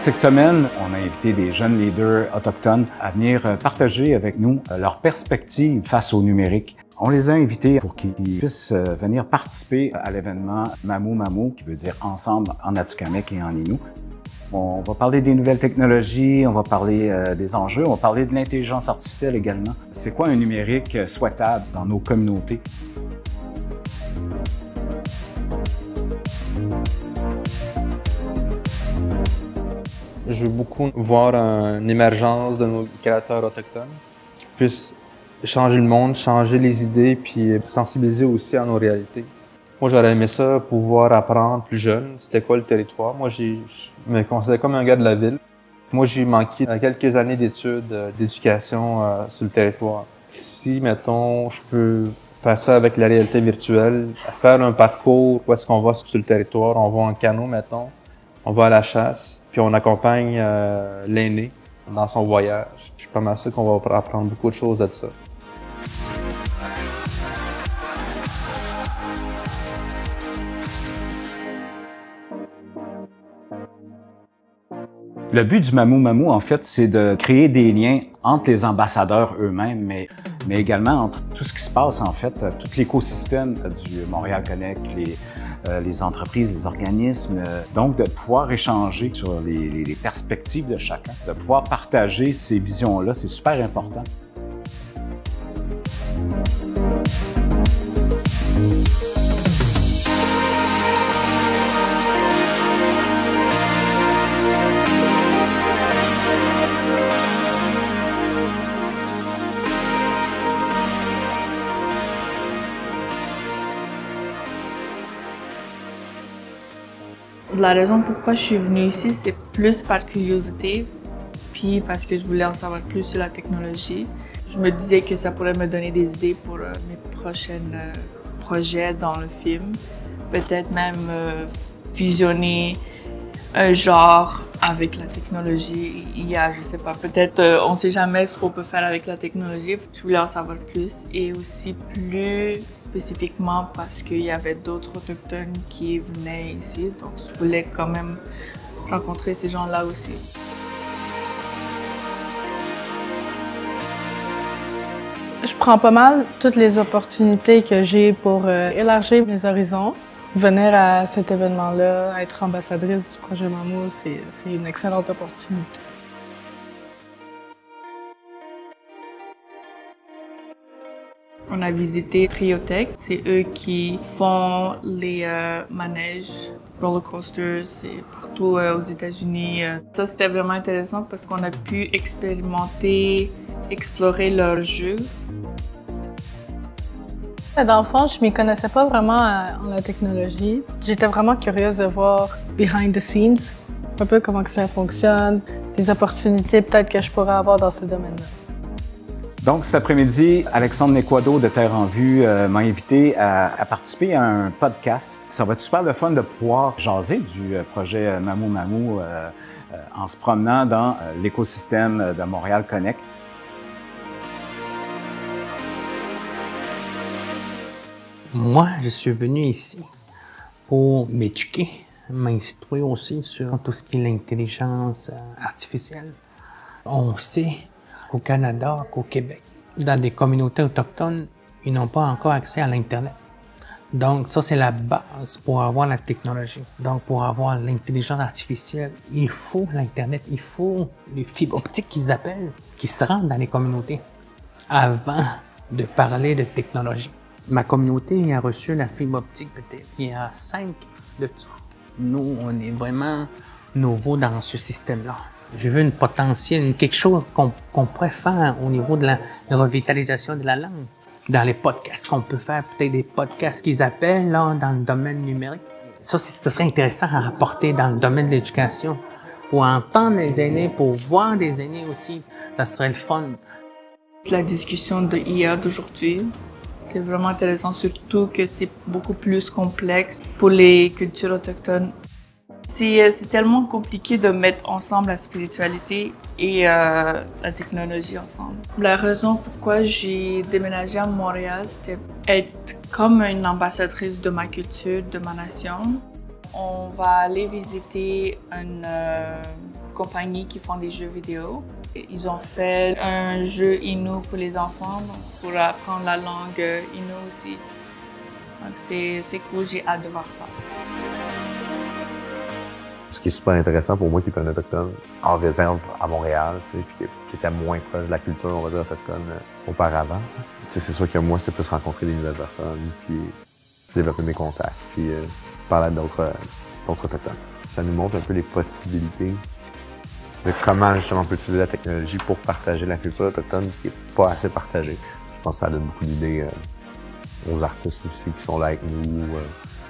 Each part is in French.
Cette semaine, on a invité des jeunes leaders autochtones à venir partager avec nous leurs perspectives face au numérique. On les a invités pour qu'ils puissent venir participer à l'événement Mamou Mamou, qui veut dire ensemble en Atikamekw et en Innu. On va parler des nouvelles technologies, on va parler des enjeux, on va parler de l'intelligence artificielle également. C'est quoi un numérique souhaitable dans nos communautés? Je veux beaucoup voir une émergence de nos créateurs autochtones qui puissent changer le monde, changer les idées, puis sensibiliser aussi à nos réalités. Moi, j'aurais aimé ça, pouvoir apprendre plus jeune c'était quoi le territoire. Moi, je me considère comme un gars de la ville. Moi, j'ai manqué quelques années d'études, d'éducation sur le territoire. Si, mettons, je peux faire ça avec la réalité virtuelle, faire un parcours où est-ce qu'on va sur le territoire, on va en canot, mettons, on va à la chasse, puis on accompagne l'aîné dans son voyage. Je suis pas mal sûr qu'on va apprendre beaucoup de choses de ça. Le but du Mamou Mamou, en fait, c'est de créer des liens entre les ambassadeurs eux-mêmes, mais également entre tout ce qui se passe, en fait, tout l'écosystème du Montréal Connect, les entreprises, les organismes. Donc, de pouvoir échanger sur les perspectives de chacun, de pouvoir partager ces visions-là, c'est super important. La raison pourquoi je suis venue ici, c'est plus par curiosité, puis parce que je voulais en savoir plus sur la technologie. Je me disais que ça pourrait me donner des idées pour mes prochains projets dans le film. Peut-être même fusionner un genre avec la technologie IA, je sais pas. Peut-être, on sait jamais ce qu'on peut faire avec la technologie. Je voulais en savoir plus et aussi plus spécifiquement parce qu'il y avait d'autres autochtones qui venaient ici. Donc, je voulais quand même rencontrer ces gens-là aussi. Je prends pas mal toutes les opportunités que j'ai pour élargir mes horizons. Venir à cet événement-là, être ambassadrice du projet Mamou, c'est une excellente opportunité. On a visité Triotech. C'est eux qui font les manèges, roller coasters, c'est partout aux États-Unis. Ça, c'était vraiment intéressant parce qu'on a pu expérimenter, explorer leurs jeux. Dans le fond, je m'y connaissais pas vraiment en la technologie. J'étais vraiment curieuse de voir behind the scenes, un peu comment que ça fonctionne, des opportunités peut-être que je pourrais avoir dans ce domaine-là. Donc, cet après-midi, Alexandre Nekwado de Terre en Vue m'a invité à participer à un podcast. Ça va être super le fun de pouvoir jaser du projet Mamou Mamou en se promenant dans l'écosystème de Montréal Connect. Moi, je suis venu ici pour m'éduquer, m'instruire aussi sur tout ce qui est l'intelligence artificielle. On sait qu'au Canada, qu'au Québec, dans des communautés autochtones, ils n'ont pas encore accès à l'Internet. Donc, ça, c'est la base pour avoir la technologie. Donc, pour avoir l'intelligence artificielle, il faut l'Internet, il faut les fibres optiques qu'ils appellent, qui se rendent dans les communautés avant de parler de technologie. Ma communauté a reçu la fibre optique peut-être il y a 5 de ça. Nous, on est vraiment nouveaux dans ce système-là. J'ai vu une potentiel, quelque chose qu'on pourrait faire au niveau de la revitalisation de la langue. Dans les podcasts qu'on peut faire, peut-être des podcasts qu'ils appellent là, dans le domaine numérique. Ça, ce serait intéressant à apporter dans le domaine de l'éducation. Pour entendre les aînés, pour voir des aînés aussi, ça serait le fun. La discussion de IA d'aujourd'hui, c'est vraiment intéressant, surtout que c'est beaucoup plus complexe pour les cultures autochtones. C'est tellement compliqué de mettre ensemble la spiritualité et la technologie ensemble. La raison pourquoi j'ai déménagé à Montréal, c'était être comme une ambassadrice de ma culture, de ma nation. On va aller visiter compagnie qui font des jeux vidéo. Ils ont fait un jeu Innu pour les enfants, donc pour apprendre la langue Innu aussi. Donc c'est cool, j'ai hâte de voir ça. Ce qui est super intéressant pour moi, qui est un autochtone en réserve à Montréal, puis qui était moins proche de la culture, on va dire, autochtone auparavant. C'est sûr que moi, c'est plus rencontrer des nouvelles personnes, puis développer mes contacts, puis parler à d'autres autochtones. Ça nous montre un peu les possibilités de comment justement on peut utiliser la technologie pour partager la culture autochtone qui n'est pas assez partagée. Je pense que ça donne beaucoup d'idées aux artistes aussi qui sont là avec nous.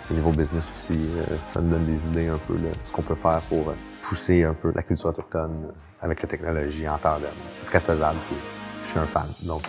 C'est niveau business aussi, ça nous donne des idées un peu de ce qu'on peut faire pour pousser un peu la culture autochtone avec la technologie en tandem. C'est très faisable, puis je suis un fan. Donc,